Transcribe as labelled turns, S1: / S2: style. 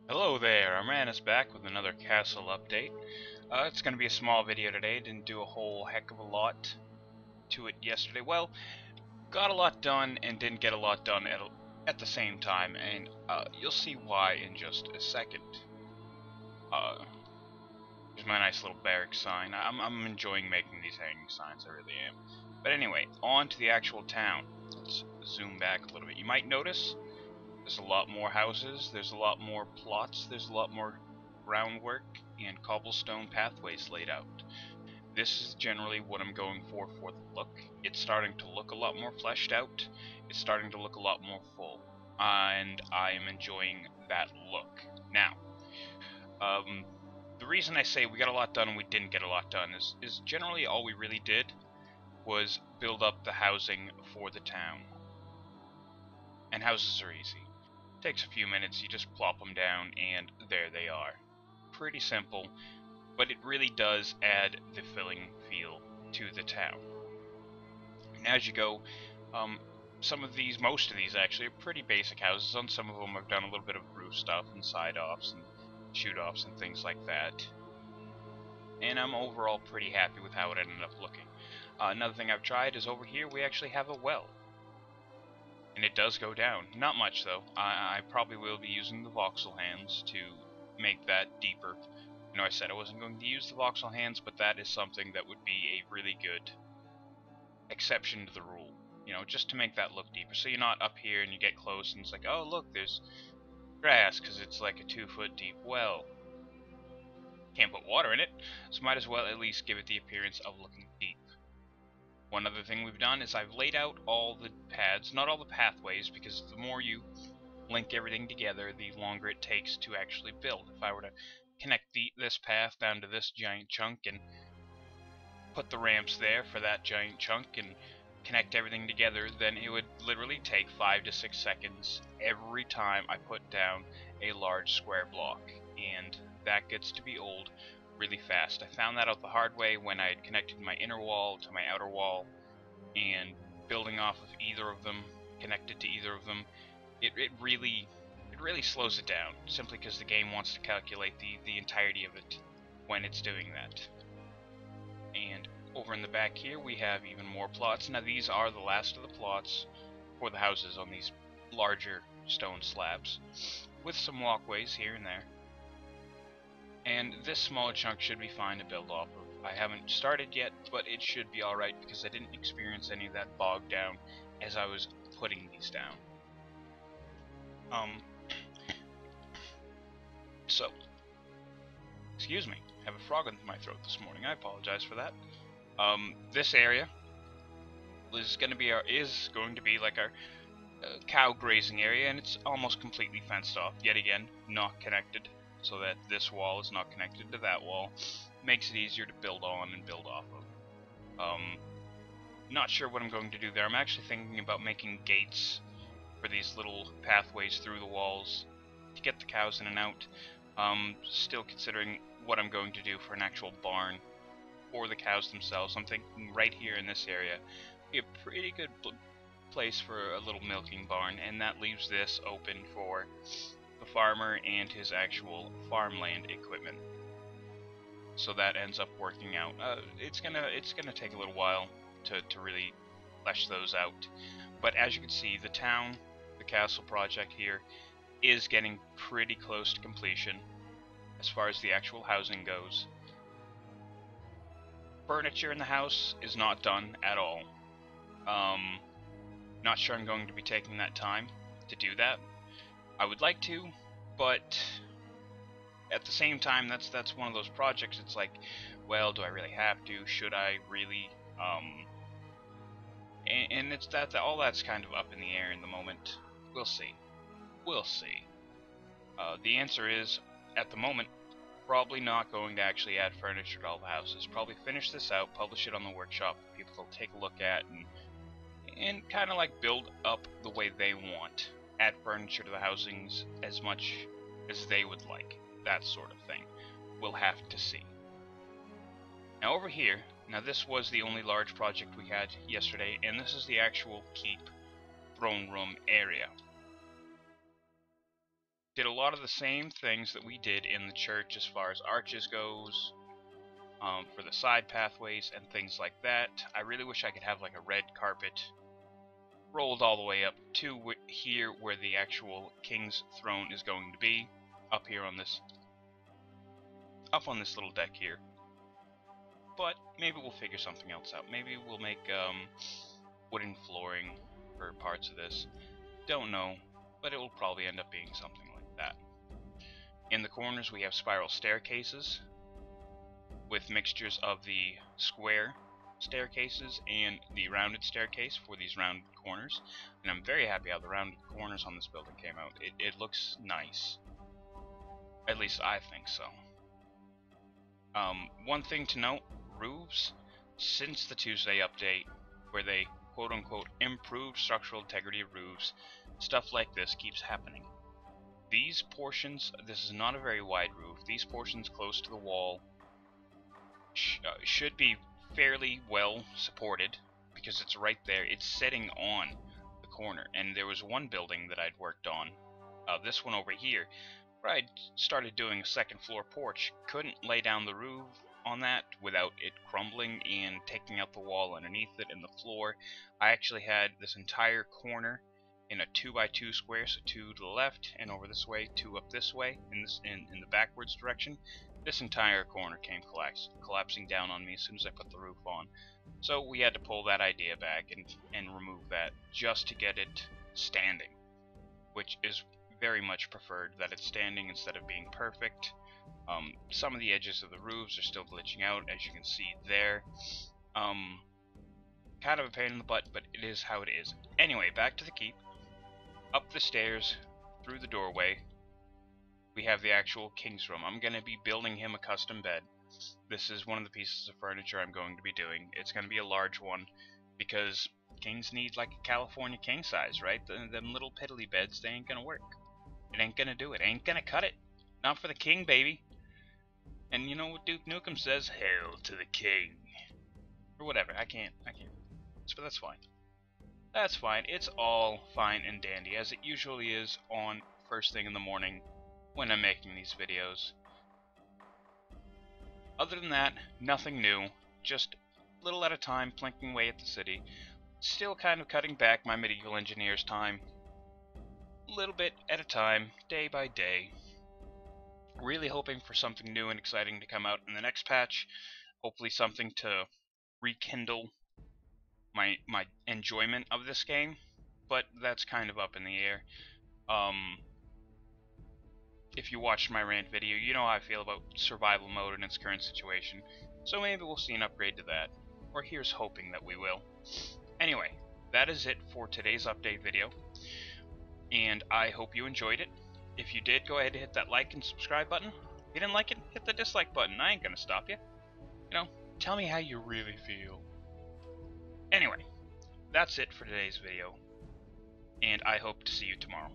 S1: Hello there, Armanis back with another castle update. It's going to be a small video today. Didn't do a whole heck of a lot to it yesterday. Well, got a lot done and didn't get a lot done at the same time, and you'll see why in just a second. Here's my nice little barrack sign. I'm enjoying making these hanging signs, I really am. But anyway, on to the actual town. Let's zoom back a little bit. You might notice there's a lot more houses, there's a lot more plots, there's a lot more groundwork and cobblestone pathways laid out. This is generally what I'm going for the look. It's starting to look a lot more fleshed out, it's starting to look a lot more full, and I am enjoying that look. Now, the reason I say we got a lot done and we didn't get a lot done is generally all we really did was build up the housing for the town. And houses are easy. Takes a few minutes, you just plop them down and there they are. Pretty simple, but it really does add the filling feel to the town. And as you go, most of these actually are pretty basic houses. On some of them I've done a little bit of roof stuff and side offs and shoot offs and things like that. And I'm overall pretty happy with how it ended up looking. Another thing I've tried is over here we actually have a well. And it does go down. Not much though. I probably will be using the voxel hands to make that deeper. You know, I said I wasn't going to use the voxel hands, but that is something that would be a really good exception to the rule. You know, just to make that look deeper. So you're not up here and you get close and it's like, oh look, there's grass, because it's like a 2-foot deep well. Can't put water in it, so might as well at least give it the appearance of looking deep. One other thing we've done is I've laid out all the paths, not all the pathways, because the more you link everything together, the longer it takes to actually build. If I were to connect this path down to this giant chunk and put the ramps there for that giant chunk and connect everything together, then it would literally take 5 to 6 seconds every time I put down a large square block, and that gets to be old really fast. I found that out the hard way when I had connected my inner wall to my outer wall, and building off of either of them, connected to either of them, it really slows it down, simply because the game wants to calculate the entirety of it when it's doing that. And over in the back here we have even more plots. Now these are the last of the plots for the houses on these larger stone slabs, with some walkways here and there. And this smaller chunk should be fine to build off of. I haven't started yet, but it should be alright because I didn't experience any of that bog down as I was putting these down. Excuse me, I have a frog in my throat this morning. I apologize for that. This area is going to be like our cow grazing area, and it's almost completely fenced off. Yet again, not connected, so that this wall is not connected to that wall. Makes it easier to build on and build off of. Not sure what I'm going to do there. I'm actually thinking about making gates for these little pathways through the walls to get the cows in and out. Still considering what I'm going to do for an actual barn for the cows themselves. I'm thinking right here in this area be a pretty good place for a little milking barn, and that leaves this open for the farmer and his actual farmland equipment. So that ends up working out. It's gonna take a little while to really flesh those out. But as you can see, the town, the castle project here, is getting pretty close to completion as far as the actual housing goes. Furniture in the house is not done at all. Not sure I'm going to be taking that time to do that. I would like to, but at the same time, that's one of those projects. It's like, well, do I really have to? Should I really? And it's all that's kind of up in the air in the moment. We'll see. We'll see. The answer is, at the moment, probably not going to actually add furniture to all the houses. Probably finish this out, publish it on the workshop, people will take a look at, and kind of like build up the way they want. Add furniture to the housings as much as they would like. That sort of thing. We'll have to see. Now over here, now this was the only large project we had yesterday, and this is the actual keep throne room area. Did a lot of the same things that we did in the church as far as arches goes, for the side pathways and things like that. I really wish I could have like a red carpet rolled all the way up to here where the actual king's throne is going to be, up here on this, up on this little deck here. But maybe we'll figure something else out. Maybe we'll make wooden flooring for parts of this. Don't know, but it will probably end up being something like that. In the corners we have spiral staircases with mixtures of the square staircases and the rounded staircase for these rounded corners. And I'm very happy how the rounded corners on this building came out. It looks nice. At least I think so. One thing to note, roofs, since the Tuesday update, where they quote-unquote improved structural integrity of roofs, stuff like this keeps happening. These portions, this is not a very wide roof, these portions close to the wall should be fairly well supported, because it's right there, it's sitting on the corner. And there was one building that I'd worked on, this one over here, where I'd started doing a second floor porch, couldn't lay down the roof on that without it crumbling and taking out the wall underneath it and the floor. I actually had this entire corner in a 2x2 square, so 2 to the left and over this way, 2 up this way in the backwards direction. This entire corner came collapsing down on me as soon as I put the roof on. So we had to pull that idea back and remove that just to get it standing, which is very much preferred that it's standing instead of being perfect. Some of the edges of the roofs are still glitching out, as you can see there. Kind of a pain in the butt, but it is how it is. Anyway, back to the keep. Up the stairs, through the doorway, we have the actual king's room. I'm going to be building him a custom bed. This is one of the pieces of furniture I'm going to be doing. It's going to be a large one, because kings need like a California king size, right? Them little piddly beds, they ain't going to work. It ain't going to do it. Ain't going to cut it. Not for the king, baby. And you know what Duke Nukem says? Hail to the king. Or whatever. I can't. But that's fine. That's fine. It's all fine and dandy, as it usually is on first thing in the morning when I'm making these videos. Other than that, nothing new. Just little at a time, plinking away at the city. Still kind of cutting back my medieval engineer's time. Little bit at a time, day by day. Really hoping for something new and exciting to come out in the next patch. Hopefully something to rekindle my enjoyment of this game, but that's kind of up in the air. If you watched my rant video, you know how I feel about survival mode in its current situation, so maybe we'll see an upgrade to that, or here's hoping that we will. Anyway, that is it for today's update video, and I hope you enjoyed it. If you did, go ahead and hit that like and subscribe button. If you didn't like it, hit the dislike button. I ain't gonna stop you. You know, tell me how you really feel. Anyway, that's it for today's video, and I hope to see you tomorrow.